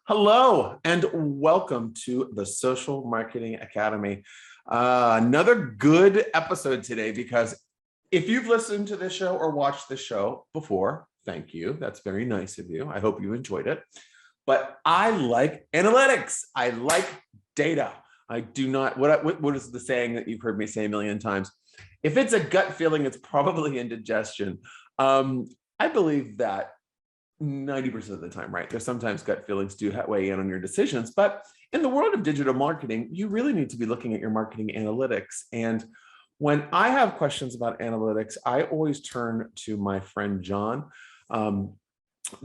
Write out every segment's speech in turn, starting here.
Hello and welcome to the Social Marketing Academy. Another good episode today because if you've listened to this show or watched this show before, thank you. That's very nice of you. I hope you enjoyed it. But I like analytics. I like data. I do not, what is the saying that you've heard me say a million times? If it's a gut feeling, it's probably indigestion. I believe that 90% of the time, right? There's sometimes gut feelings do weigh in on your decisions, but in the world of digital marketing, you really need to be looking at your marketing analytics. And when I have questions about analytics, I always turn to my friend John.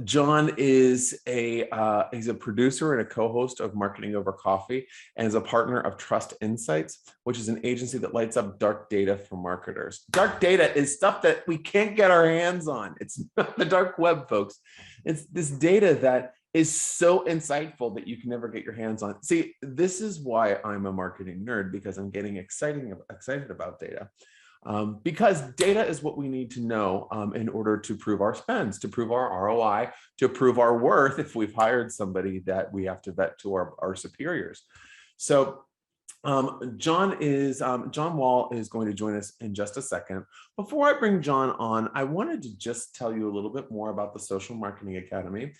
John is he's a producer and a co-host of Marketing Over Coffee and is a partner of Trust Insights, which is an agency that lights up dark data for marketers. Dark data is stuff that we can't get our hands on. It's not the dark web, folks. It's this data that is so insightful that you can never get your hands on. See, this is why I'm a marketing nerd, because I'm getting excited about data. Because data is what we need to know in order to prove our spends, to prove our ROI, to prove our worth if we've hired somebody that we have to vet to our superiors. So John Wall is going to join us in just a second. Before I bring John on, I wanted to just tell you a little bit more about the Social Marketing Academy.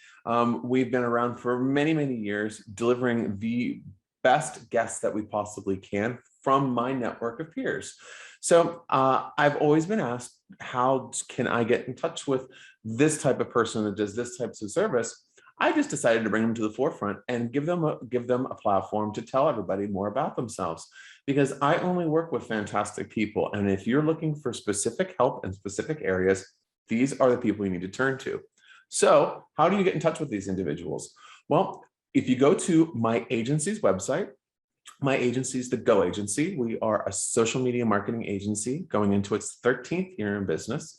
We've been around for many, many years, delivering the best guests that we possibly can from my network of peers. So I've always been asked, how can I get in touch with this type of person that does this types of service? I just decided to bring them to the forefront and give them a platform to tell everybody more about themselves, because I only work with fantastic people. And if you're looking for specific help in specific areas, these are the people you need to turn to. So how do you get in touch with these individuals? Well, if you go to my agency's website, my agency is the Go Agency. We are a social media marketing agency going into its 13th year in business.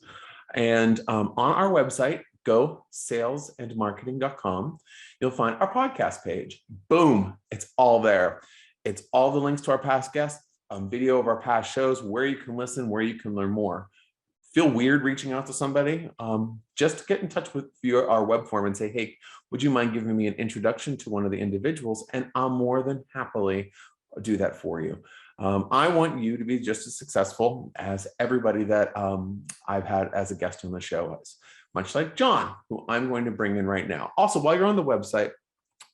And on our website, gosalesandmarketing.com, you'll find our podcast page. Boom, it's all there. It's all the links to our past guests, video of our past shows, where you can listen, where you can learn more. Feel weird reaching out to somebody, just get in touch with our web form and say, hey, would you mind giving me an introduction to one of the individuals? And I'll more than happily do that for you. I want you to be just as successful as everybody that I've had as a guest on the show is, much like John, who I'm going to bring in right now. Also, while you're on the website,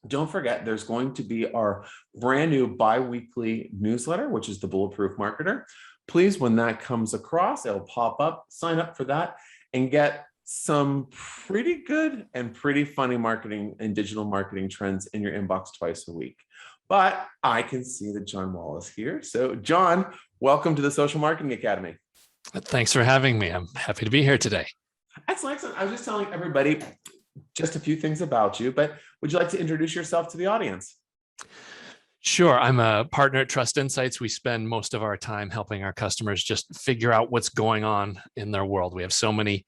don't forget, there's going to be our brand new bi-weekly newsletter, which is the Bulletproof Marketer. Please, when that comes across, it'll pop up, sign up for that, and get some pretty good and pretty funny marketing and digital marketing trends in your inbox twice a week. But I can see that John Wall is here. So John, welcome to the Social Marketing Academy. Thanks for having me. I'm happy to be here today. Excellent. I was just telling everybody just a few things about you, but would you like to introduce yourself to the audience? Sure. I'm a partner at Trust Insights. We spend most of our time helping our customers just figure out what's going on in their world. We have so many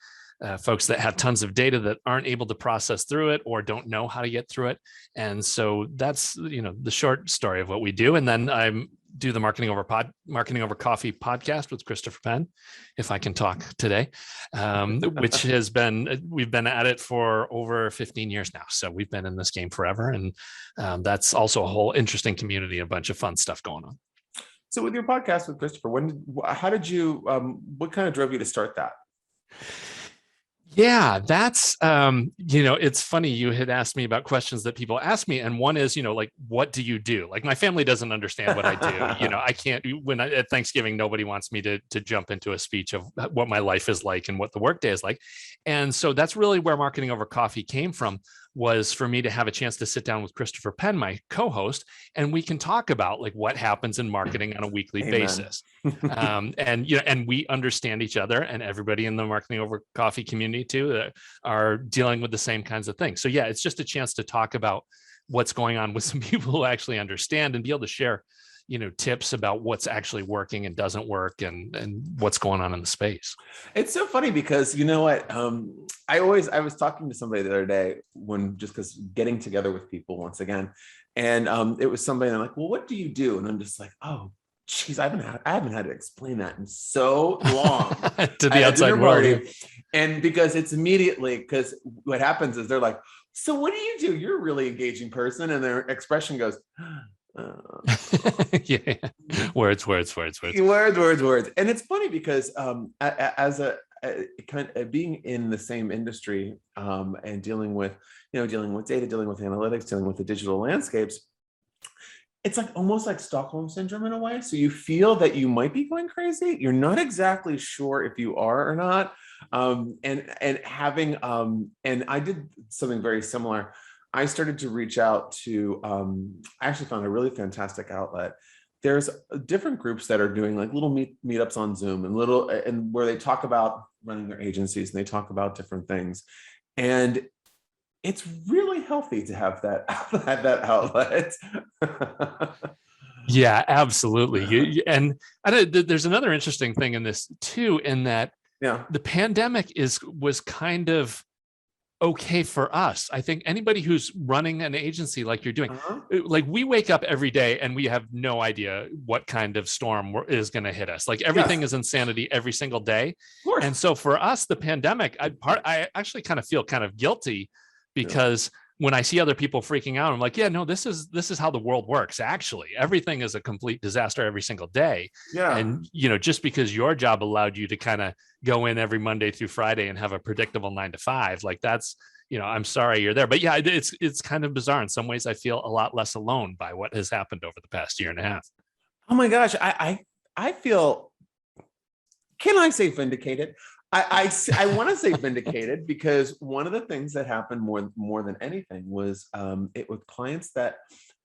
folks that have tons of data that aren't able to process through it or don't know how to get through it. And so that's, the short story of what we do. And then I do the Marketing Over Coffee podcast with Christopher Penn, if I can talk today, which has we've been at it for over 15 years now. So we've been in this game forever. And that's also a whole interesting community, a bunch of fun stuff going on. So with your podcast with Christopher, what kind of drove you to start that? Yeah, that's, it's funny. You had asked me about questions that people ask me. And one is, like, what do you do? Like, my family doesn't understand what I do. I can't, at Thanksgiving, nobody wants me to jump into a speech of what my life is like and what the workday is like. And so that's really where Marketing Over Coffee came from, was for me to have a chance to sit down with Christopher Penn, my co-host, and we can talk about like what happens in marketing on a weekly Amen. basis. And we understand each other, and everybody in the Marketing Over Coffee community too are dealing with the same kinds of things. So yeah, it's just a chance to talk about what's going on with some people who actually understand and be able to share, tips about what's actually working and doesn't work and what's going on in the space. It's so funny because you know what? I was talking to somebody the other day because getting together with people once again, and it was somebody, and I'm like, well, what do you do? And I'm just like, oh, geez, I haven't had to explain that in so long to the at a outside dinner world. party. And because it's immediately, because what happens is they're like, so what do you do? You're a really engaging person. And their expression goes, Yeah. Words. words. And it's funny because as a kind of being in the same industry and dealing with data, dealing with analytics, dealing with the digital landscapes, it's like almost like Stockholm syndrome in a way. So you feel that you might be going crazy. You're not exactly sure if you are or not. And having and I did something very similar. I started to reach out to I actually found a really fantastic outlet. There's different groups that are doing like little meetups on Zoom and where they talk about running their agencies and they talk about different things. And it's really healthy to have that outlet. Yeah, absolutely. And there's another interesting thing in this too, in that the pandemic was kind of okay for us. I think anybody who's running an agency like you're doing, like we wake up every day and we have no idea what kind of storm is going to hit us. Like everything is insanity every single day. And so for us, the pandemic, I actually kind of feel kind of guilty because when I see other people freaking out, I'm like, yeah, no, this is how the world works. Actually, everything is a complete disaster every single day. And, just because your job allowed you to kind of go in every Monday through Friday and have a predictable 9 to 5, like that's, I'm sorry you're there. But yeah, it's kind of bizarre. In some ways, I feel a lot less alone by what has happened over the past year and a half. Oh my gosh. I feel, can I say vindicated? I want to say vindicated because one of the things that happened more than anything was it with clients that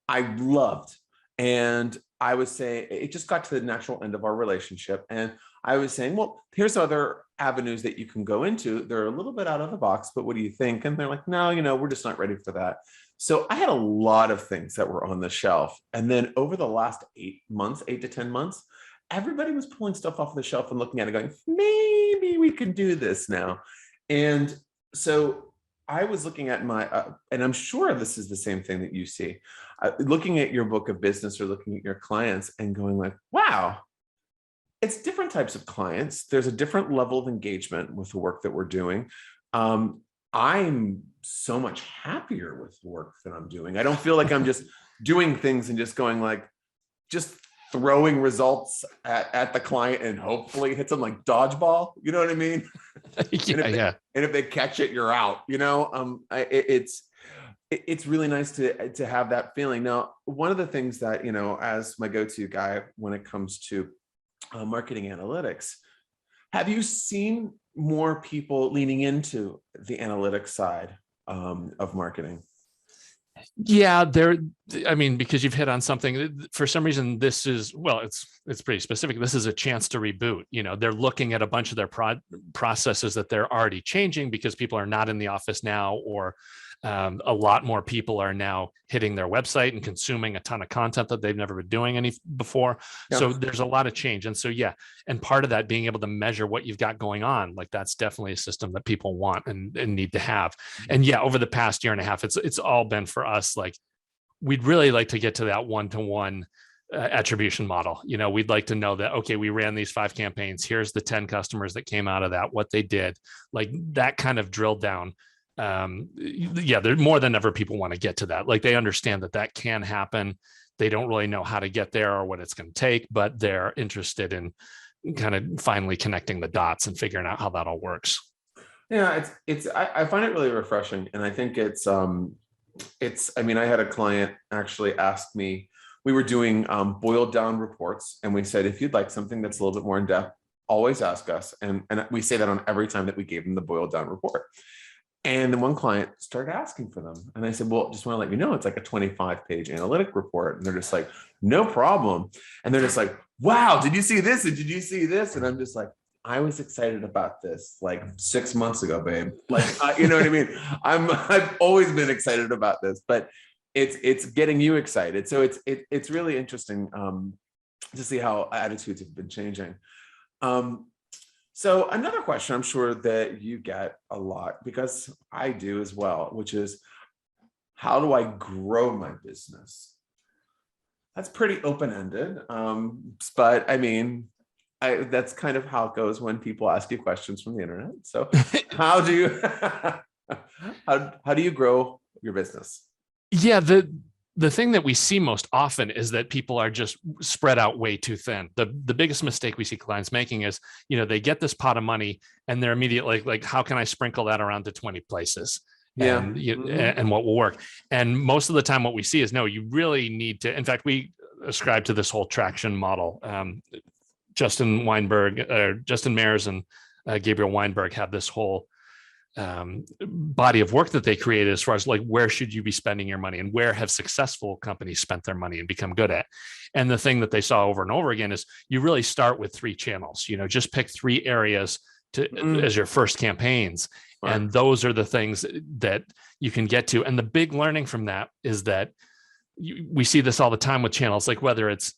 I loved. And I would say it just got to the natural end of our relationship. And I was saying, well, here's other avenues that you can go into. They're a little bit out of the box, but what do you think? And they're like, no, we're just not ready for that. So I had a lot of things that were on the shelf. And then over the last 8 to 10 months, everybody was pulling stuff off the shelf and looking at it going, maybe we can do this now. And so I was looking at my, and I'm sure this is the same thing that you see, looking at your book of business or looking at your clients and going like, wow, it's different types of clients. There's a different level of engagement with the work that we're doing. I'm so much happier with the work that I'm doing. I don't feel like I'm just doing things and just going like, just throwing results at the client and hopefully hits them like dodgeball. You know what I mean? And if they catch it, you're out. It's really nice to have that feeling. Now, one of the things that, as my go-to guy when it comes to marketing analytics, have you seen more people leaning into the analytics side of marketing? Yeah, because you've hit on something. For some reason, this is, well, it's pretty specific. This is a chance to reboot. They're looking at a bunch of their processes that they're already changing because people are not in the office now, or a lot more people are now hitting their website and consuming a ton of content that they've never been doing before. So there's a lot of change. And so, and part of that being able to measure what you've got going on, like that's definitely a system that people want and need to have. And over the past year and a half, it's all been for us, like, we'd really like to get to that one-to-one attribution model. We'd like to know that, okay, we ran these 5 campaigns. Here's the 10 customers that came out of that, what they did, like that kind of drilled down. They're more than ever people want to get to that. Like they understand that can happen. They don't really know how to get there or what it's going to take, but they're interested in kind of finally connecting the dots and figuring out how that all works. Yeah, I find it really refreshing. And I think I had a client actually ask me, we were doing boiled down reports. And we said, if you'd like something that's a little bit more in depth, always ask us. And we say that on every time that we gave them the boiled down report. And then one client started asking for them. And I said, well, just want to let you know, it's like a 25-page analytic report. And they're just like, no problem. And they're just like, wow, did you see this? And did you see this? And I'm just like, I was excited about this like 6 months ago, babe. Like, you know what I mean? I've always been excited about this, but it's getting you excited. So it's really interesting to see how attitudes have been changing. So another question I'm sure that you get a lot, because I do as well, which is, how do I grow my business? That's pretty open-ended. But I mean, that's kind of how it goes when people ask you questions from the internet. So how do you how do you grow your business? Yeah, the thing that we see most often is that people are just spread out way too thin. The biggest mistake we see clients making is, they get this pot of money and they're immediately like, how can I sprinkle that around to 20 places? Yeah. And what will work? And most of the time what we see is, no, you really need to, in fact, we ascribe to this whole traction model. Justin Mayers and Gabriel Weinberg have this whole body of work that they created as far as like, where should you be spending your money and where have successful companies spent their money and become good at. And the thing that they saw over and over again is you really start with 3 channels, just pick 3 areas as your first campaigns. Right. And those are the things that you can get to. And the big learning from that is that we see this all the time with channels, like whether it's,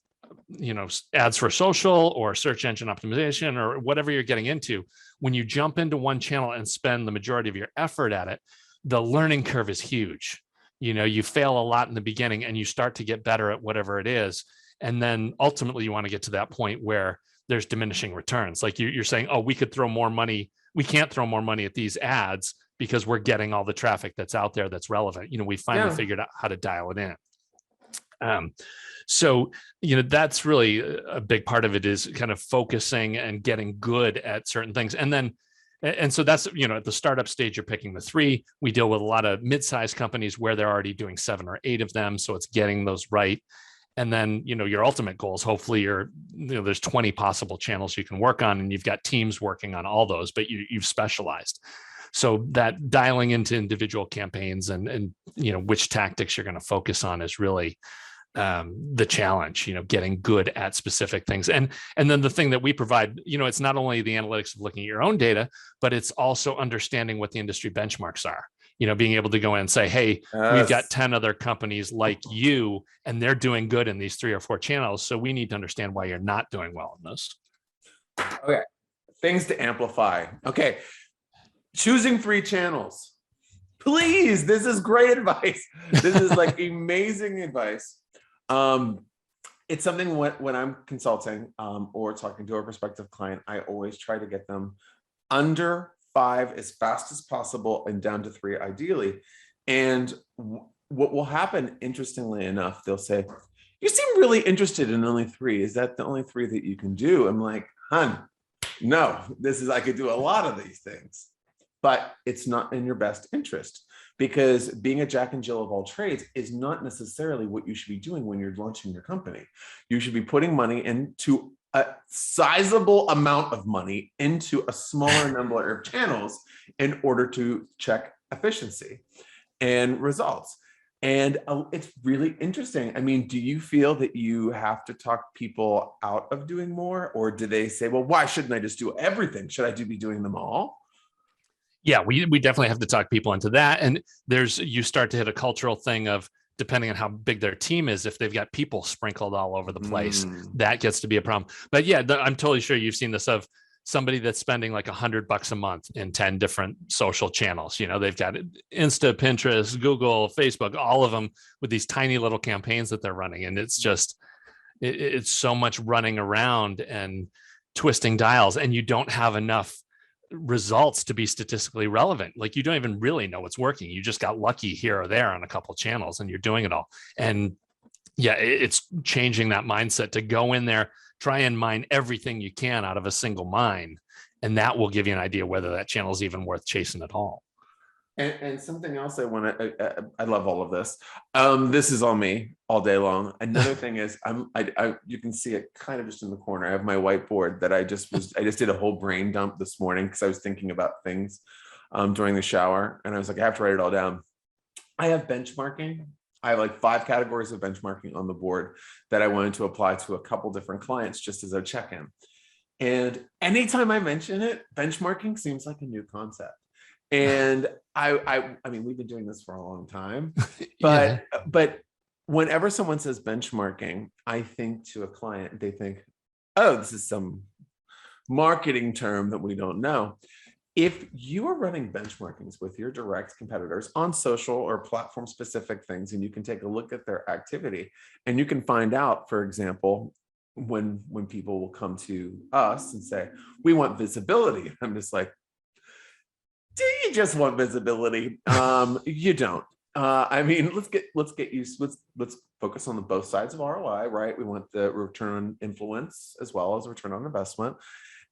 ads for social or search engine optimization or whatever you're getting into. When you jump into one channel and spend the majority of your effort at it, the learning curve is huge. You fail a lot in the beginning and you start to get better at whatever it is. And then ultimately you want to get to that point where there's diminishing returns. Like you're saying, oh, we could throw more money. We can't throw more money at these ads because we're getting all the traffic that's out there that's relevant. We finally figured out how to dial it in. So, that's really a big part of it, is kind of focusing and getting good at certain things. And so that's, at the startup stage, you're picking the 3. We deal with a lot of mid-sized companies where they're already doing 7 or 8 of them. So it's getting those right. And then, your ultimate goals, hopefully there's 20 possible channels you can work on and you've got teams working on all those, but you've specialized. So that dialing into individual campaigns and which tactics you're going to focus on is really the challenge, getting good at specific things. And then the thing that we provide, it's not only the analytics of looking at your own data, but it's also understanding what the industry benchmarks are, being able to go in and say, hey, we've got 10 other companies like you, and they're doing good in these 3 or 4 channels. So we need to understand why you're not doing well in this. Okay. Things to amplify. Okay. Choosing 3 channels. Please. This is great advice. This is like amazing advice. It's something when I'm consulting or talking to a prospective client, I always try to get them under 5 as fast as possible and down to 3 ideally. And what will happen, interestingly enough, they'll say, you seem really interested in only 3. Is that the only 3 that you can do? I'm like, hun, no, I could do a lot of these things, but it's not in your best interest. Because being a Jack and Jill of all trades is not necessarily what you should be doing when you're launching your company. You should be putting money into a sizable amount of money into a smaller number of channels in order to check efficiency and results. And it's really interesting. I mean, do you feel that you have to talk people out of doing more? Or do they say, well, why shouldn't I just do everything? Should I be doing them all? Yeah, we definitely have to talk people into that. And you start to hit a cultural thing of, depending on how big their team is, if they've got people sprinkled all over the place, that gets to be a problem. But yeah, I'm totally sure you've seen this of somebody that's spending like $100 a month in 10 different social channels. They've got Insta, Pinterest, Google, Facebook, all of them with these tiny little campaigns that they're running. And it's just, it's so much running around and twisting dials, and you don't have enough results to be statistically relevant. Like you don't even really know what's working. You just got lucky here or there on a couple of channels and you're doing it all. And yeah, it's changing that mindset to go in there, try and mine everything you can out of a single mine. And that will give you an idea whether that channel is even worth chasing at all. And something else I want to, I love all of this. This is all me all day long. Another thing is you can see it kind of just in the corner. I have my whiteboard that I just did a whole brain dump this morning because I was thinking about things during the shower. And I was like, I have to write it all down. I have benchmarking. I have like 5 categories of benchmarking on the board that I wanted to apply to a couple different clients just as a check-in. And anytime I mention it, benchmarking seems like a new concept. And I mean, we've been doing this for a long time, but whenever someone says benchmarking, I think to a client, they think, oh, this is some marketing term that we don't know. if you are running benchmarkings with your direct competitors on social or platform specific things, and you can take a look at their activity, and you can find out, for example, when people will come to us and say, we want visibility, I'm just like, do you just want visibility? You don't. I mean, let's focus on the both sides of ROI, right? We want the return on influence as well as return on investment.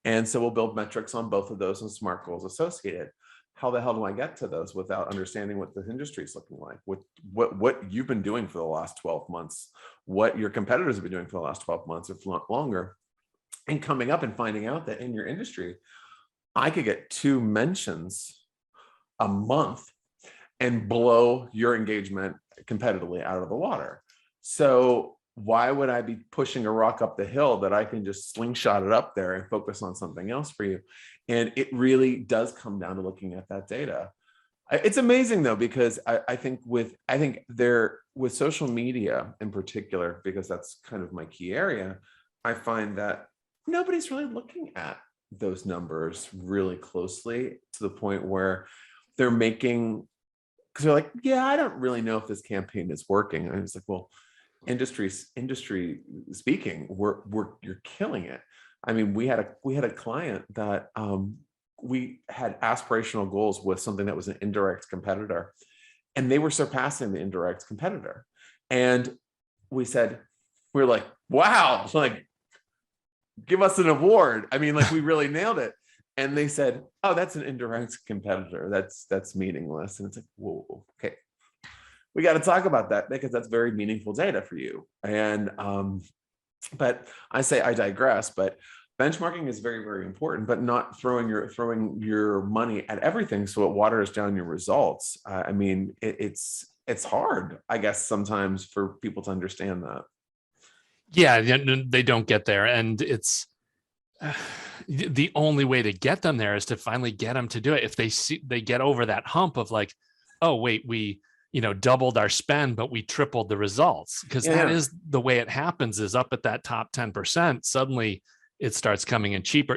And so we'll build metrics on both of those and SMART goals associated. How the hell do I get to those without understanding what the industry is looking like? What you've been doing for the last 12 months, what your competitors have been doing for the last 12 months, if not longer, and coming up and finding out that in your industry, I could get 2 mentions a month and blow your engagement competitively out of the water. So why would I be pushing a rock up the hill that I can just slingshot it up there and focus on something else for you? And it really does come down to looking at that data. It's amazing though, because I think with social media in particular, because that's kind of my key area, I find that nobody's really looking at those numbers really closely to the point where they're making, because they're like, yeah, I don't really know if this campaign is working. And it's like, well, industry speaking, you're killing it. I mean, we had a client that we had aspirational goals with something that was an indirect competitor, and they were surpassing the indirect competitor. And we're like, wow, like, give us an award. I mean, like, we really nailed it. And they said, oh, that's an indirect competitor. That's meaningless. And it's like, whoa, okay. We got to talk about that because that's very meaningful data for you. And but I digress, but benchmarking is very, very important, but not throwing your money at everything so it waters down your results. I mean, it's hard, I guess, sometimes for people to understand that. Yeah, they don't get there. And it's the only way to get them there is to finally get them to do it. If they get over that hump of like, oh, wait, we doubled our spend, but we tripled the results, because that is the way it happens, is up at that top 10%. Suddenly it starts coming in cheaper.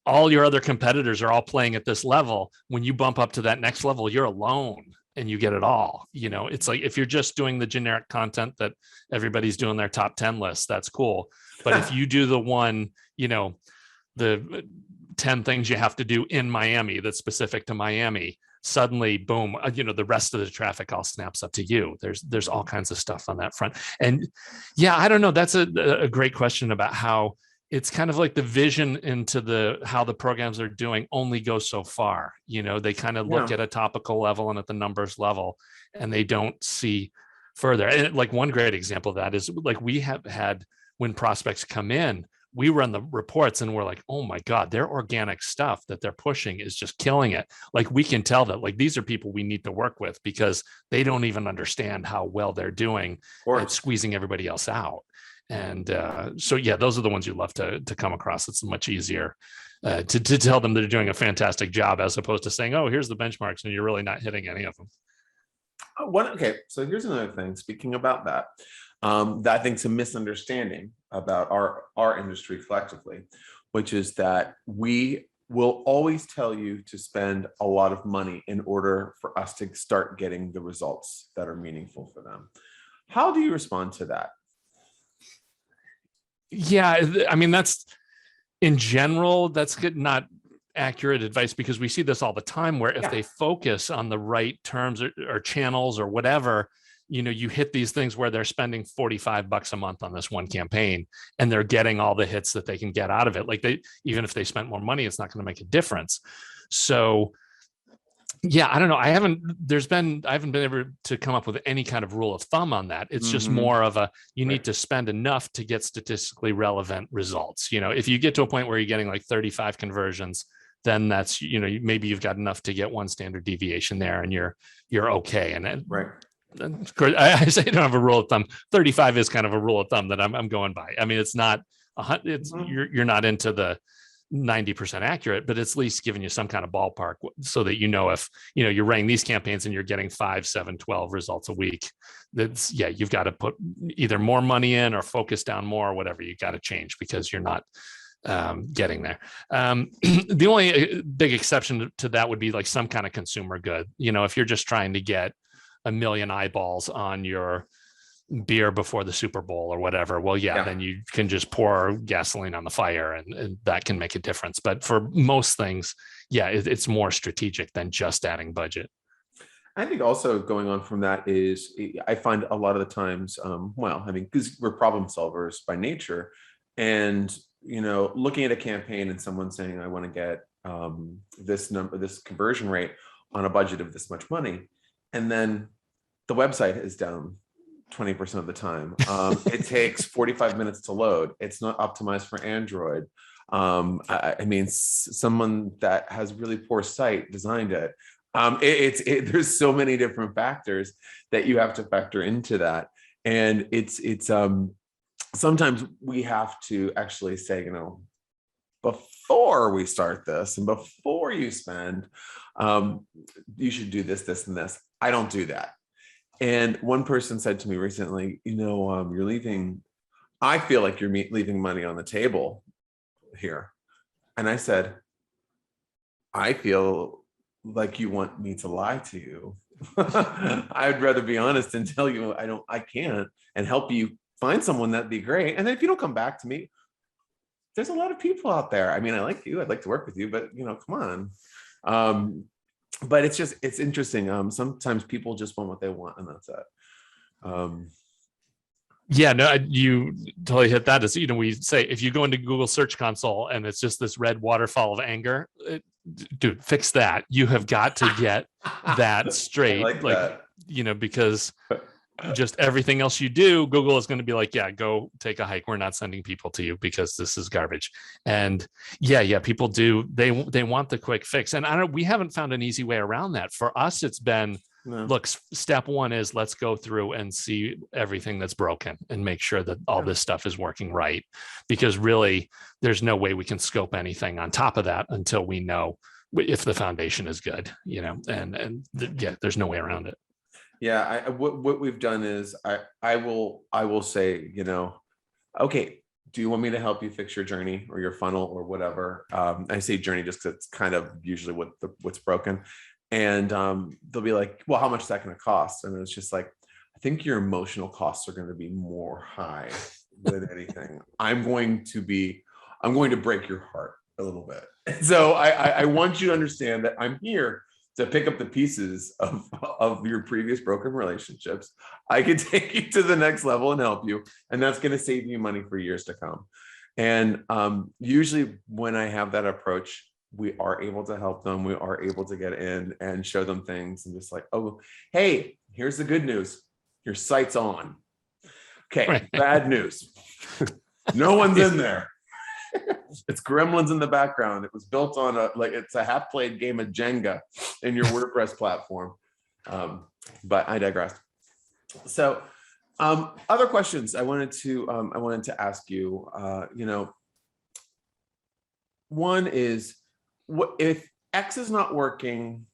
All your other competitors are all playing at this level. When you bump up to that next level, you're alone and you get it all. It's like, if you're just doing the generic content that everybody's doing their top 10 list, that's cool. But if you do the one, the 10 things you have to do in Miami that's specific to Miami, suddenly, boom, the rest of the traffic all snaps up to you. There's all kinds of stuff on that front. And yeah, I don't know. That's a great question about how it's kind of like the vision into how the programs are doing only goes so far. They kind of look at a topical level and at the numbers level, and they don't see further. And like one great example of that is, like, we have had, when prospects come in, we run the reports and we're like, oh my God, their organic stuff that they're pushing is just killing it. Like, we can tell that, like, these are people we need to work with, because they don't even understand how well they're doing at squeezing everybody else out. And so, yeah, those are the ones you love to come across. It's much easier to tell them they're doing a fantastic job, as opposed to saying, oh, here's the benchmarks, and you're really not hitting any of them. Okay, so here's another thing. Speaking about that, that I think is a misunderstanding about our industry collectively, which is that we will always tell you to spend a lot of money in order for us to start getting the results that are meaningful for them. How do you respond to that? Yeah, I mean, that's, in general, that's good, not accurate advice, because we see this all the time, where if they focus on the right terms or channels or whatever, you hit these things where they're spending $45 a month on this one campaign, and they're getting all the hits that they can get out of it. Like, even if they spent more money, it's not going to make a difference. So yeah, I don't know. I haven't been able to come up with any kind of rule of thumb on that. It's just more of you need to spend enough to get statistically relevant results. If you get to a point where you're getting like 35 conversions, then that's, maybe you've got enough to get one standard deviation there, and you're okay. And then, I say I don't have a rule of thumb. 35 is kind of a rule of thumb that I'm going by. I mean, it's not you're not into the 90% accurate, but it's at least giving you some kind of ballpark, so that if you're running these campaigns and you're getting 5, 7, 12 results a week, you've got to put either more money in or focus down more, or whatever. You got to change, because you're not getting there. The only big exception to that would be like some kind of consumer good. If you're just trying to get a million eyeballs on your beer before the Super Bowl or whatever, well, yeah, then you can just pour gasoline on the fire and that can make a difference. But for most things, yeah, it's more strategic than just adding budget. I think also going on from that is I find a lot of the times, because we're problem solvers by nature, and looking at a campaign and someone saying, I want to get this conversion rate on a budget of this much money, and then the website is down 20% of the time. It takes 45 minutes to load. It's not optimized for Android. Someone that has really poor sight designed it. There's so many different factors that you have to factor into that, and it's sometimes we have to actually say, before we start this and before you spend, you should do this, this, and this. I don't do that. And one person said to me recently, I feel like you're leaving money on the table here. And I said, I feel like you want me to lie to you. I'd rather be honest and tell you I can't, and help you find someone. That'd be great. And then if you don't come back to me, there's a lot of people out there. I like you. I'd like to work with you, but come on. But it's interesting. Sometimes people just want what they want, and that's it. Yeah, no, you totally hit that. Is we say if you go into Google Search Console and it's just this red waterfall of anger, dude, fix that. You have got to get that straight, like that. Because just everything else you do, Google is going to be like, yeah, go take a hike. We're not sending people to you because this is garbage. And yeah, people do. They want the quick fix. And we haven't found an easy way around that. For us, it's been, look, step one is let's go through and see everything that's broken and make sure that all this stuff is working right. Because really, there's no way we can scope anything on top of that until we know if the foundation is good, there's no way around it. Yeah, what we've done is I will say, okay, do you want me to help you fix your journey or your funnel or whatever? I say journey just because it's kind of usually what's broken. And they'll be like, well, how much is that going to cost? And it's just like, I think your emotional costs are going to be more high than anything. I'm going to break your heart a little bit. So I want you to understand that I'm here to pick up the pieces of your previous broken relationships. I can take you to the next level and help you. And that's going to save you money for years to come. And usually when I have that approach, we are able to help them. We are able to get in and show them things and just like, oh, hey, here's the good news. Your site's on. Okay, right. Bad news. No one's in there. It's gremlins in the background. It was built on it's a half-played game of Jenga in your WordPress platform. But I digress. So, other questions I wanted to ask you. One is, what if X is not working?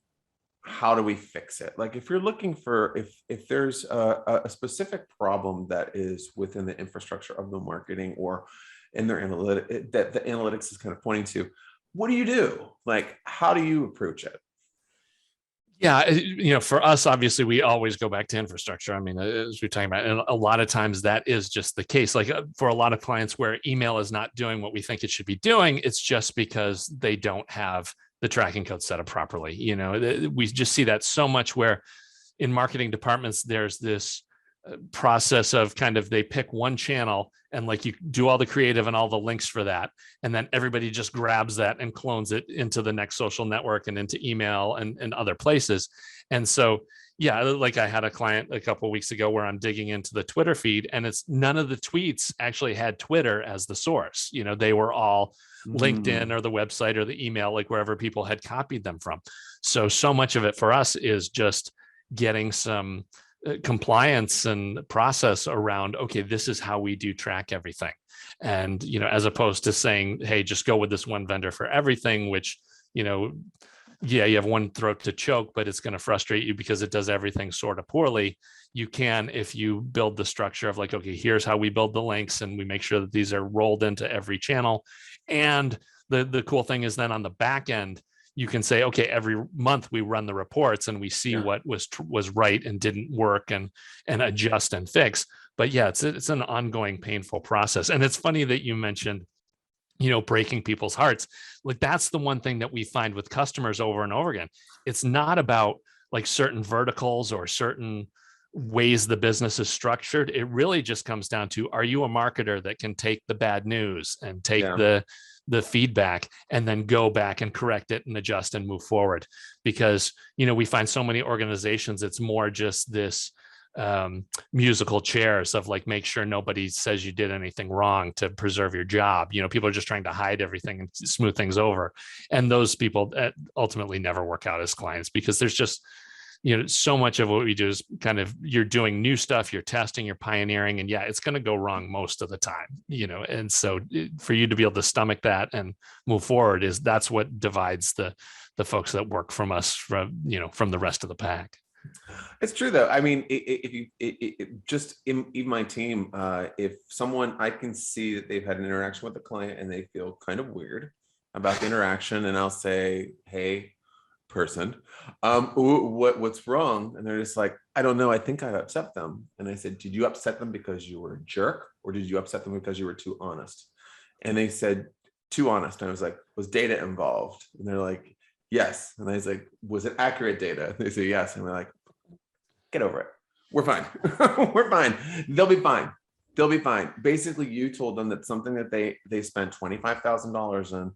How do we fix it? Like, if you're looking for if there's a specific problem that is within the infrastructure of the marketing or in their analytic that the analytics is kind of pointing to, what do you do? Like, how do you approach it? Yeah, for us, obviously, we always go back to infrastructure. As we're talking about, and a lot of times that is just the case. Like for a lot of clients where email is not doing what we think it should be doing, it's just because they don't have the tracking code set up properly. We just see that so much where in marketing departments, there's this process of kind of they pick one channel and like you do all the creative and all the links for that, and then everybody just grabs that and clones it into the next social network and into email and other places. And so yeah, like I had a client a couple of weeks ago where I'm digging into the Twitter feed, and it's none of the tweets actually had Twitter as the source. They were all LinkedIn or the website or the email, like wherever people had copied them from. So much of it for us is just getting some compliance and process around, okay, this is how we do track everything. And, as opposed to saying, hey, just go with this one vendor for everything, which, yeah, you have one throat to choke, but it's going to frustrate you because it does everything sort of poorly. You can, if you build the structure of like, okay, here's how we build the links and we make sure that these are rolled into every channel. And the cool thing is then on the back end, you can say, okay, every month we run the reports and we see what was right and didn't work, and adjust and fix. But yeah, it's an ongoing painful process. And it's funny that you mentioned, breaking people's hearts. Like, that's the one thing that we find with customers over and over again. It's not about like certain verticals or certain ways the business is structured. It really just comes down to, are you a marketer that can take the bad news and take the feedback and then go back and correct it and adjust and move forward? Because, we find so many organizations, it's more just this musical chairs of like, make sure nobody says you did anything wrong to preserve your job. People are just trying to hide everything and smooth things over. And those people ultimately never work out as clients, because there's just, so much of what we do is kind of, you're doing new stuff, you're testing, you're pioneering, and it's going to go wrong most of the time, and so for you to be able to stomach that and move forward, that's what divides the folks that work from us from the rest of the pack. It's true though. I mean, if you just in my team, if someone, I can see that they've had an interaction with a client and they feel kind of weird about the interaction, and I'll say, hey, person, what's wrong? And they're just like, I don't know, I think I upset them. And I said, did you upset them because you were a jerk, or did you upset them because you were too honest? And they said, too honest. And I was like, was data involved? And they're like, yes. And I was like, was it accurate data? And they say yes. And we're like, get over it, we're fine. We're fine, they'll be fine. Basically, you told them that something that they spent $25,000 on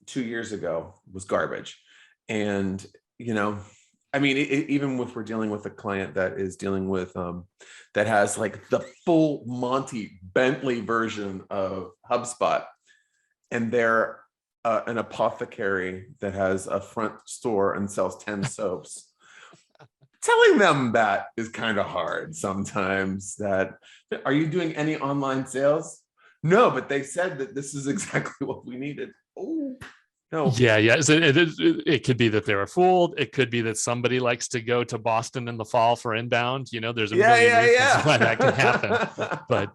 2 years ago was garbage. And I mean, even if we're dealing with a client that is dealing with that has like the full Monty Bentley version of HubSpot, and they're an apothecary that has a front store and sells 10 soaps. Telling them that is kind of hard sometimes. That, are you doing any online sales? No, but they said that this is exactly what we needed. Oh, no. Yeah. So it could be that they were fooled. It could be that somebody likes to go to Boston in the fall for inbound. There's a million reasons why that can happen. But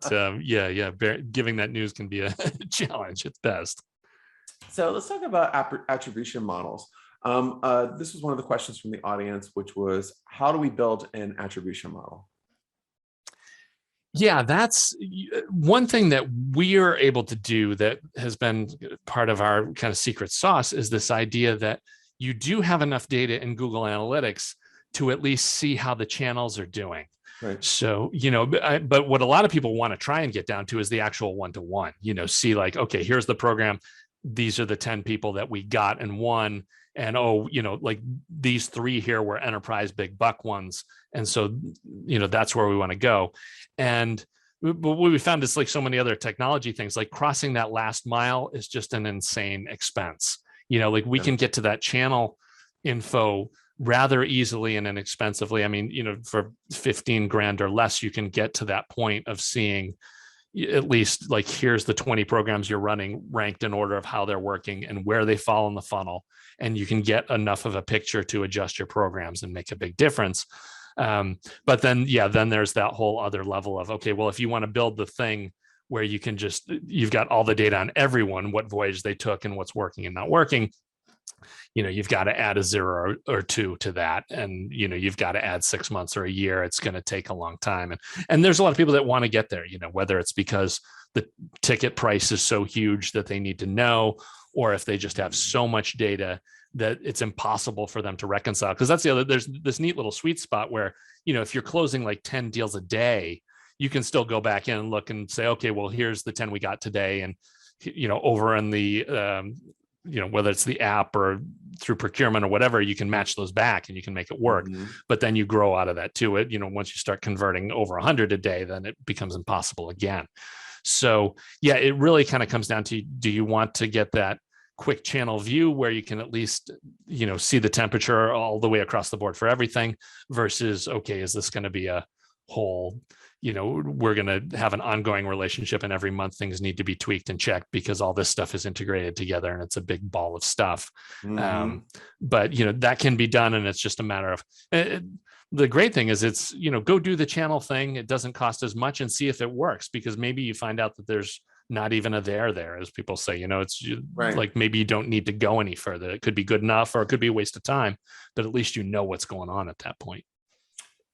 giving that news can be a challenge at best. So let's talk about attribution models. This was one of the questions from the audience, which was, how do we build an attribution model? Yeah, that's one thing that we are able to do that has been part of our kind of secret sauce, is this idea that you do have enough data in Google Analytics to at least see how the channels are doing. Right. So, but what a lot of people want to try and get down to is the actual one-to-one, see like, okay, here's the program. These are the 10 people that we got and won. And, like these 3 here were enterprise big buck ones. And so, that's where we want to go. And what we found is, like so many other technology things, like crossing that last mile is just an insane expense. Like we can get to that channel info rather easily and inexpensively. I mean, for 15 grand or less, you can get to that point of seeing at least like, here's the 20 programs you're running ranked in order of how they're working and where they fall in the funnel. And you can get enough of a picture to adjust your programs and make a big difference. But then there's that whole other level of, okay, well, if you want to build the thing where you can you've got all the data on everyone, what voyage they took and what's working and not working, you've got to add a 0 or 2 to that. And, you've got to add 6 months or a year. It's going to take a long time. And there's a lot of people that want to get there, whether it's because the ticket price is so huge that they need to know, or if they just have so much data that it's impossible for them to reconcile. Because that's there's this neat little sweet spot where, if you're closing like 10 deals a day, you can still go back in and look and say, okay, well, here's the 10 we got today. And, over in the, whether it's the app or through procurement or whatever, you can match those back and you can make it work. Mm-hmm. But then you grow out of that too. Once you start converting over 100 a day, then it becomes impossible again. So it really kind of comes down to, do you want to get that quick channel view where you can at least, see the temperature all the way across the board for everything, versus, okay, is this going to be a whole, we're going to have an ongoing relationship and every month things need to be tweaked and checked because all this stuff is integrated together and it's a big ball of stuff. Mm-hmm. But, that can be done. And it's just a matter of, the great thing is go do the channel thing. It doesn't cost as much, and see if it works, because maybe you find out that there's not even a there, as people say. It's Right. like maybe you don't need to go any further. It could be good enough, or it could be a waste of time, but at least you know what's going on at that point.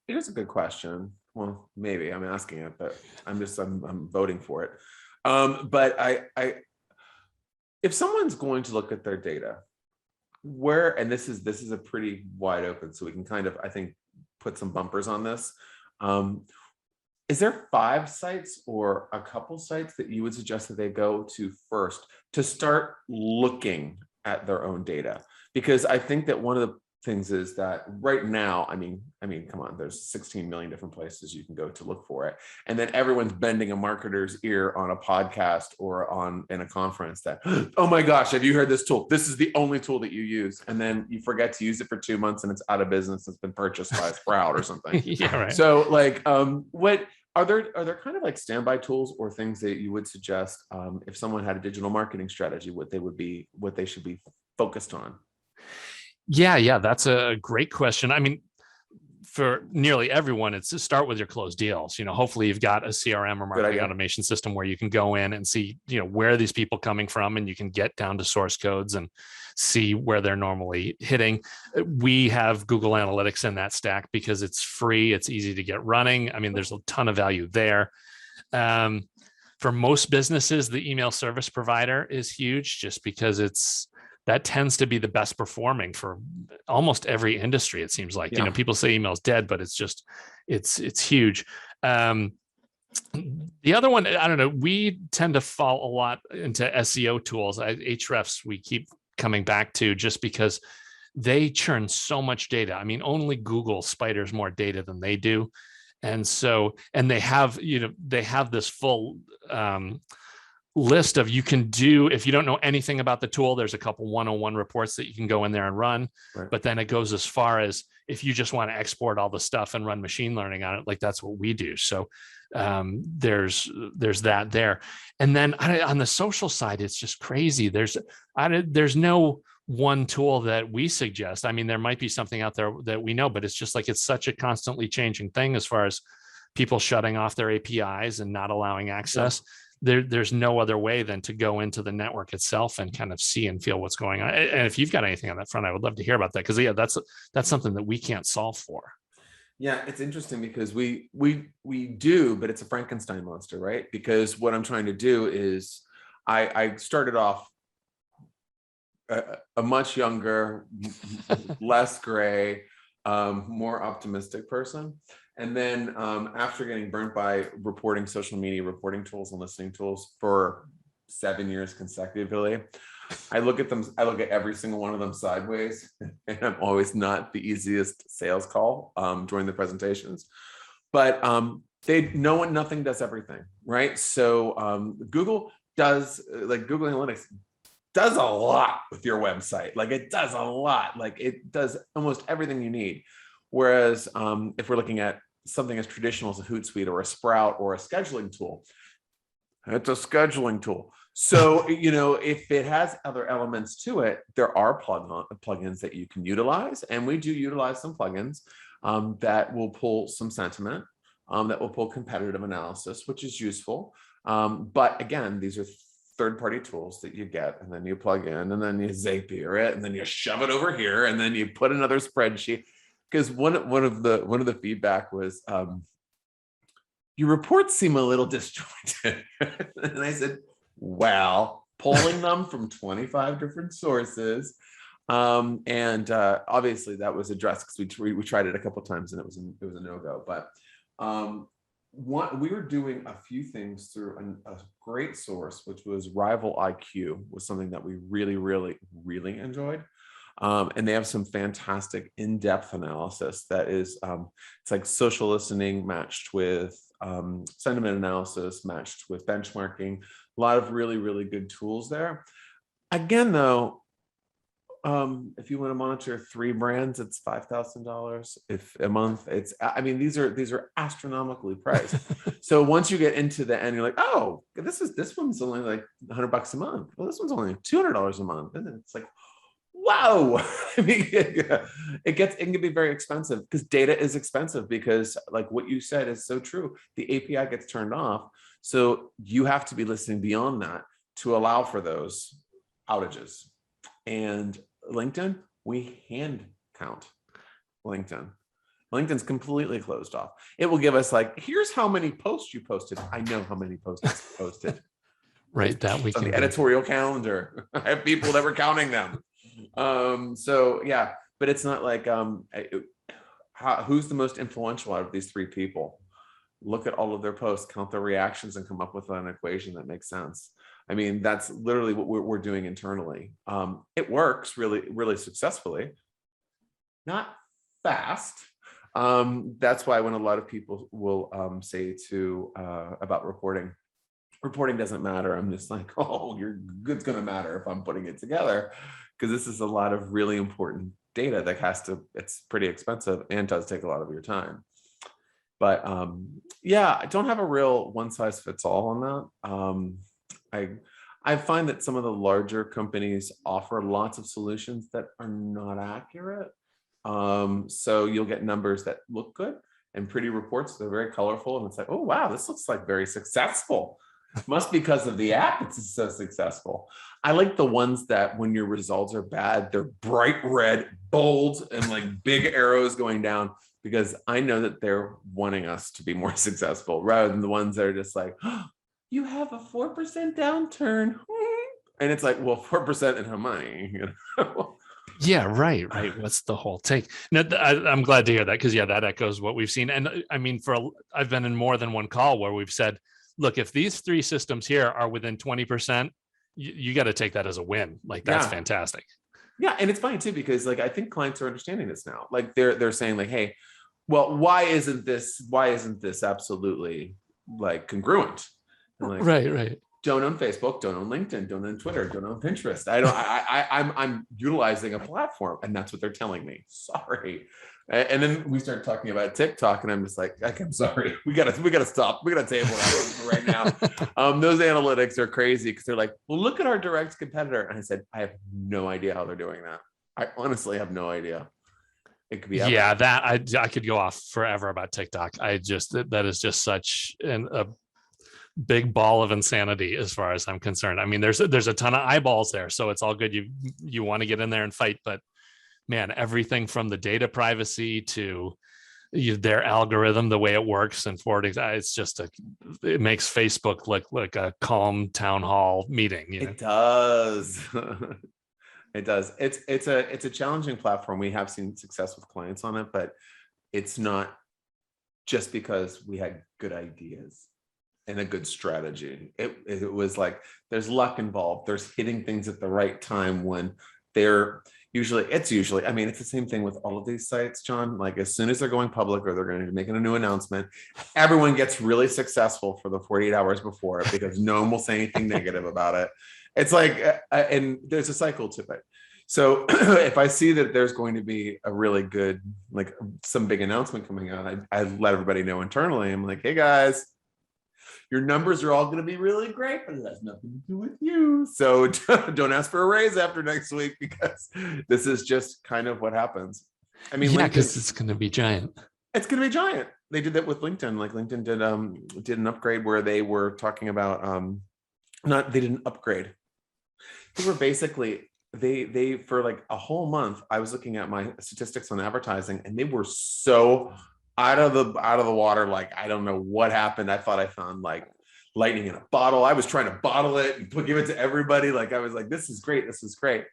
It is a good question. Well, maybe I'm asking it, but I'm voting for it. But if someone's going to look at their data, and this is a pretty wide open, so we can kind of, I think, put some bumpers on this. Is there 5 sites or a couple sites that you would suggest that they go to first to start looking at their own data? Because I think that one of the things is that right now, I mean, come on, there's 16 million different places you can go to look for it. And then everyone's bending a marketer's ear on a podcast or in a conference that, oh my gosh, have you heard this tool? This is the only tool that you use. And then you forget to use it for 2 months and it's out of business. It's been purchased by Sprout or something. Yeah, right. So like, what are there kind of like standby tools or things that you would suggest if someone had a digital marketing strategy, what they should be focused on? Yeah, that's a great question. I mean, for nearly everyone, it's to start with your closed deals. Hopefully you've got a CRM or marketing automation system where you can go in and see, where are these people coming from, and you can get down to source codes and see where they're normally hitting. We have Google Analytics in that stack because it's free. It's easy to get running. I mean, there's a ton of value there. For most businesses, the email service provider is huge just because that tends to be the best performing for almost every industry. It seems like, people say email's dead, but it's huge. The other one, I don't know, we tend to fall a lot into SEO tools. Ahrefs, we keep coming back to just because they churn so much data. I mean, only Google spiders more data than they do. And they have this full, list of, you can do, if you don't know anything about the tool, there's a couple 101 reports that you can go in there and run. Right. But then it goes as far as if you just want to export all the stuff and run machine learning on it, like that's what we do. So there's that there. And then on the social side, it's just crazy. There's no one tool that we suggest. I mean, there might be something out there that we know, but it's just like, it's such a constantly changing thing as far as people shutting off their APIs and not allowing access. Yeah. There's no other way than to go into the network itself and kind of see and feel what's going on. And if you've got anything on that front, I would love to hear about that, because that's something that we can't solve for. Yeah, it's interesting because we do, but it's a Frankenstein monster, right? Because what I'm trying to do is I started off a much younger, less gray, more optimistic person. And then after getting burnt by reporting social media, reporting tools and listening tools for 7 years consecutively, I look at every single one of them sideways, and I'm always not the easiest sales call during the presentations. But nothing does everything, right? So Google Analytics does a lot with your website. Like it does a lot. Like it does almost everything you need. Whereas if we're looking at something as traditional as a Hootsuite or a Sprout or a scheduling tool, it's a scheduling tool. So, if it has other elements to it, there are plugins that you can utilize. And we do utilize some plugins that will pull some sentiment, that will pull competitive analysis, which is useful. But again, these are third-party tools that you get, and then you plug in, and then you Zapier it, and then you shove it over here, and then you put another spreadsheet. Because one of the feedback was, your reports seem a little disjointed. And I said, well, pulling them from 25 different sources. And obviously that was addressed because we tried it a couple of times and it was a no-go. But we were doing a few things through a great source, which was Rival IQ, was something that we really, really, really enjoyed. And they have some fantastic in-depth analysis that is, it's like social listening matched with sentiment analysis, matched with benchmarking, a lot of really, really good tools there. Again, though, if you want to monitor 3 brands, it's $5,000. If a month, these are astronomically priced. So once you get into the end, you're like, oh, this one's only like $100 a month. Well, this one's only $200 a month. And it's like, Whoa. I mean, it can be very expensive because data is expensive, because like what you said is so true. The API gets turned off. So you have to be listening beyond that to allow for those outages. And LinkedIn, we hand count LinkedIn. LinkedIn's completely closed off. It will give us like, here's how many posts you posted. I know how many posts you posted. Right. That we It's on can the editorial calendar. I have people that were counting them. So yeah, but it's not like who's the most influential out of these three people? Look at all of their posts, count their reactions, and come up with an equation that makes sense. I mean, that's literally what we're doing internally. It works really, really successfully. Not fast. That's why when a lot of people will say to about reporting doesn't matter, I'm just like, oh, your good's going to matter if I'm putting it together, because this is a lot of really important data that it's pretty expensive and does take a lot of your time. But yeah, I don't have a real one size fits all on that. I find that some of the larger companies offer lots of solutions that are not accurate. So you'll get numbers that look good and pretty reports. They're very colorful, and it's like, oh wow, this looks like very successful. Must be because of the app it's so successful. I like the ones that when your results are bad, they're bright red, bold, and like big arrows going down, because I know that they're wanting us to be more successful, rather than the ones that are just like, oh, you have a 4% downturn. And it's like, well, 4% in how money? You know? Yeah, right. What's the whole take? No, I'm glad to hear that, because yeah, that echoes what we've seen. And I mean, I've been in more than one call where we've said, look, if these three systems here are within 20%, you got to take that as a win. Like, that's fantastic. Yeah, and it's funny too, because like I think clients are understanding this now. Like they're saying like, hey, well, why isn't this absolutely like congruent? And like, right. Don't own Facebook, don't own LinkedIn, don't own Twitter, don't own Pinterest. I'm utilizing a platform, and that's what they're telling me. Sorry. And then we start talking about TikTok, and I'm just like, I'm sorry. We gotta stop. We gotta table that right now. Those analytics are crazy, because they're like, well, look at our direct competitor. And I said, I have no idea how they're doing that. I honestly have no idea. It could be that I could go off forever about TikTok. That is just such a big ball of insanity as far as I'm concerned. I mean, there's a ton of eyeballs there, so it's all good. You want to get in there and fight, but man, everything from the data privacy to their algorithm, the way it works and forwarding, it makes Facebook look like a calm town hall meeting. It does. It does. It's a challenging platform. We have seen success with clients on it, but it's not just because we had good ideas and a good strategy. It was like, there's luck involved. There's hitting things at the right time when they're usually, I mean, it's the same thing with all of these sites, John. Like as soon as they're going public or they're going to be making a new announcement, everyone gets really successful for the 48 hours before it, because no one will say anything negative about it. It's like, and there's a cycle to it. So if I see that there's going to be a really good, like some big announcement coming out, I let everybody know internally. I'm like, hey guys, your numbers are all going to be really great, but it has nothing to do with you. So don't ask for a raise after next week, because this is just kind of what happens. I mean, yeah, because it's going to be giant. It's going to be giant. They did that with LinkedIn. Like LinkedIn did an upgrade where they were talking about they didn't upgrade. They were basically they for like a whole month. I was looking at my statistics on advertising, and they were so out of the water. Like, I don't know what happened. I thought I found like lightning in a bottle. I was trying to bottle it and give it to everybody. Like, I was like, this is great. This is great.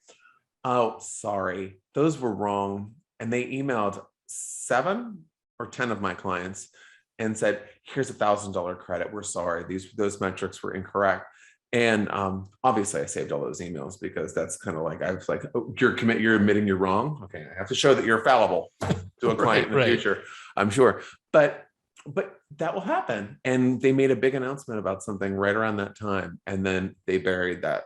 Oh, sorry. Those were wrong. And they emailed 7 or 10 of my clients and said, here's $1,000 credit. We're sorry. Those metrics were incorrect. And obviously I saved all those emails, because that's kind of like, I was like, oh, you're admitting you're wrong. Okay. I have to show that you're fallible to a client in the future, I'm sure. But that will happen. And they made a big announcement about something right around that time. And then they buried that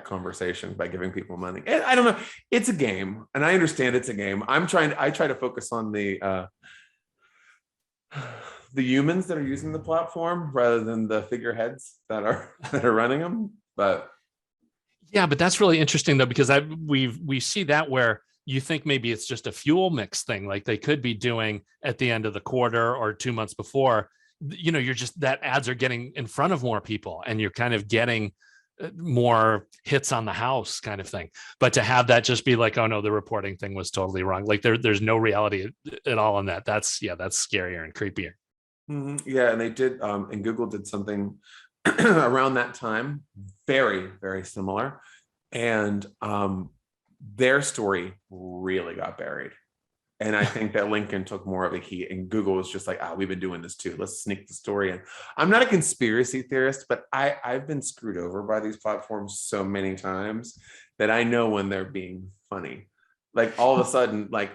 conversation by giving people money. And I don't know. It's a game. And I understand it's a game. I try to focus on the humans that are using the platform rather than the figureheads that are running them. But Yeah, but that's really interesting though, because we see that where you think maybe it's just a fuel mix thing, like they could be doing at the end of the quarter or 2 months before. You're just that ads are getting in front of more people, and you're kind of getting more hits on the house kind of thing. But to have that just be like, oh no, the reporting thing was totally wrong. Like there's no reality at all on that. That's scarier and creepier. Yeah, and they did, and Google did something around that time, very, very similar. And their story really got buried. And I think that Lincoln took more of a heat, and Google was just like, we've been doing this too. Let's sneak the story in. I'm not a conspiracy theorist, but I've been screwed over by these platforms so many times that I know when they're being funny. Like all of a sudden, like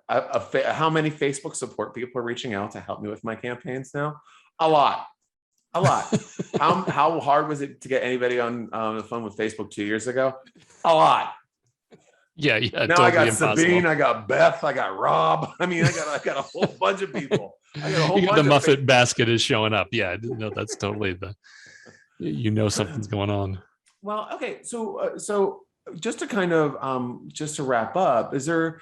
how many Facebook support people are reaching out to help me with my campaigns now? A lot. How hard was it to get anybody on the phone with Facebook 2 years ago? A lot. Yeah. Now totally I got impossible. Sabine, I got Beth, I got Rob. I mean, I got a whole bunch of people. The Muffet basket is showing up. Yeah, no, that's totally something's going on. Well, okay, so just to kind of just to wrap up, is there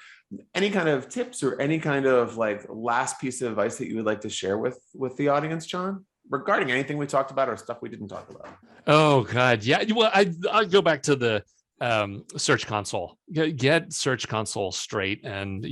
any kind of tips or any kind of like last piece of advice that you would like to share with the audience, John, regarding anything we talked about or stuff we didn't talk about? Oh God, yeah. Well, I'll go back to the Search Console. Get Search Console straight, and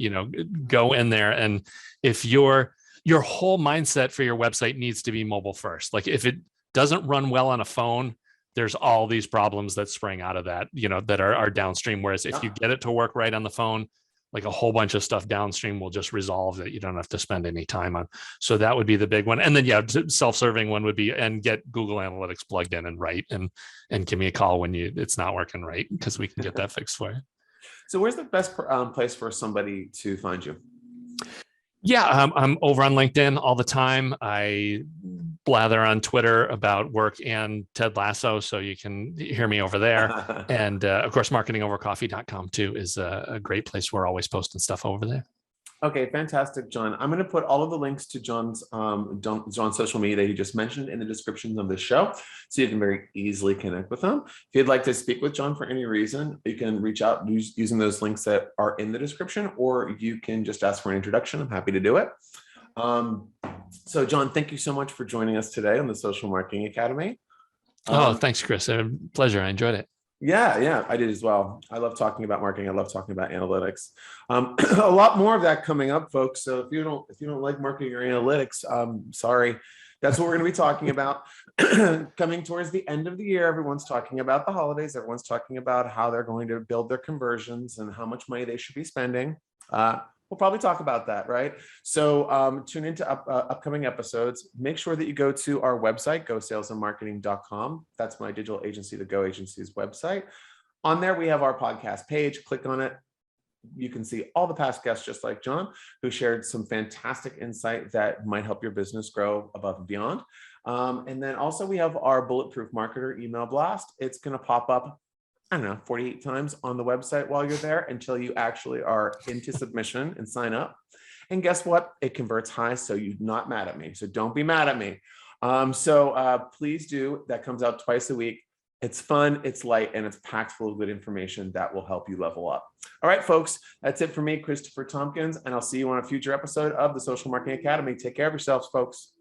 go in there. And if your whole mindset for your website needs to be mobile first, like if it doesn't run well on a phone, there's all these problems that spring out of that, that are downstream. Whereas if you get it to work right on the phone, like a whole bunch of stuff downstream will just resolve that you don't have to spend any time on. So that would be the big one. And then self-serving one would be, and get Google Analytics plugged in and right, and give me a call when it's not working right, because we can get that fixed for you. So where's the best place for somebody to find you? Yeah, I'm over on LinkedIn all the time. I blather on Twitter about work and Ted Lasso, so you can hear me over there. And of course, marketingovercoffee.com too is a great place. We're always posting stuff over there. Okay, fantastic, John. I'm going to put all of the links to John's social media that he just mentioned in the descriptions of the show, so you can very easily connect with him. If you'd like to speak with John for any reason, you can reach out using those links that are in the description, or you can just ask for an introduction. I'm happy to do it. So, John, thank you so much for joining us today on the Social Marketing Academy. Thanks, Chris. Pleasure. I enjoyed it. Yeah, I did as well. I love talking about marketing. I love talking about analytics. A lot more of that coming up, folks. So if you don't like marketing or analytics, sorry. That's what we're going to be talking about. Coming towards the end of the year, everyone's talking about the holidays. Everyone's talking about how they're going to build their conversions and how much money they should be spending. We'll probably talk about that, right? So tune into upcoming episodes. Make sure that you go to our website, gosalesandmarketing.com. That's my digital agency, the Go Agency's website. On there, we have our podcast page. Click on it. You can see all the past guests, just like John, who shared some fantastic insight that might help your business grow above and beyond. And then also we have our Bulletproof Marketer email blast. It's going to pop up, I don't know, 48 times on the website while you're there until you actually are into submission and sign up. And guess what? It converts high, so you're not mad at me. So don't be mad at me. Please do. That comes out twice a week. It's fun, it's light, and it's packed full of good information that will help you level up. All right, folks, that's it for me, Christopher Tompkins, and I'll see you on a future episode of the Social Marketing Academy. Take care of yourselves, folks.